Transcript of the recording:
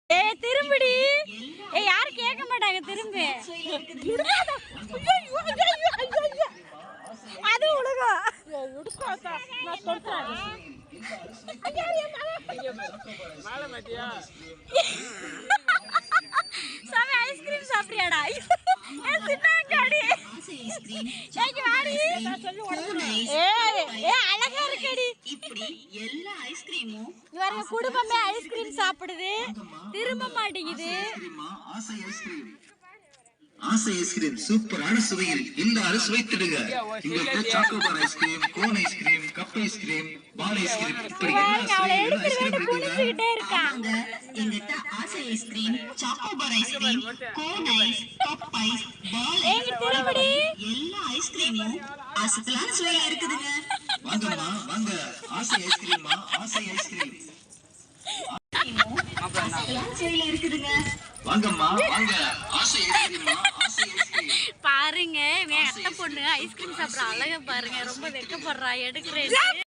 ஏய் திரும்பிடி. ஏய் யாரும் கேட்க மாட்டாங்க திரும்பி. அது உலகம். நான் சொல்றேன். மாலை மாட்டியா? சாமி ஐஸ்கிரீம் சாப்பிடுறியாடா? ஏய் சின்னாடி. ஏய் வாடி. ஏய் அழகா இருக்கடி. இப்படி எல்லா ஐஸ்கிரீமும் இவங்க குடும்பமே ஐஸ்கிரீம் சாப்பிடுது. திரும்ப மாட்டேங்குது. ஆசை ஐஸ்கிரீம் சூப்பரான சுவையில் எல்லாரும் சுவைத்திடுங்க. இங்க chocobar ice cream, cone ice cream, cup ice cream, பால் ஐஸ்கிரீம், இப்படி அவளை எடுத்துட்டு குடிச்சுக்கிட்டே இருக்கா. எங்கிட்ட ஆசை ice cream, chocobar ice cream, cone ice, cup ice, பால் ஐஸ், திரும்படி. எல்லா ஐஸ்கிரீமும் அசத்தலான சுவையில இருக்குதுங்க. வாங்கம்மா வாங்க, ஆசை ஐஸ்கிரீமா, ஆசை ஐஸ்கிரீம். அசத்தலான சுவையில இருக்குதுங்க. வாங்கம்மா வாங்க, ஆசை ஐஸ்கிரீமா, ஆசை ஐஸ்கிரீம். பாருங்க என் அத்தை பொண்ணு ஐஸ்கிரீம் சாப்பிட்ற அழகா பாருங்க. ரொம்ப வெட்கப்படுறா எடுக்கிறேன்.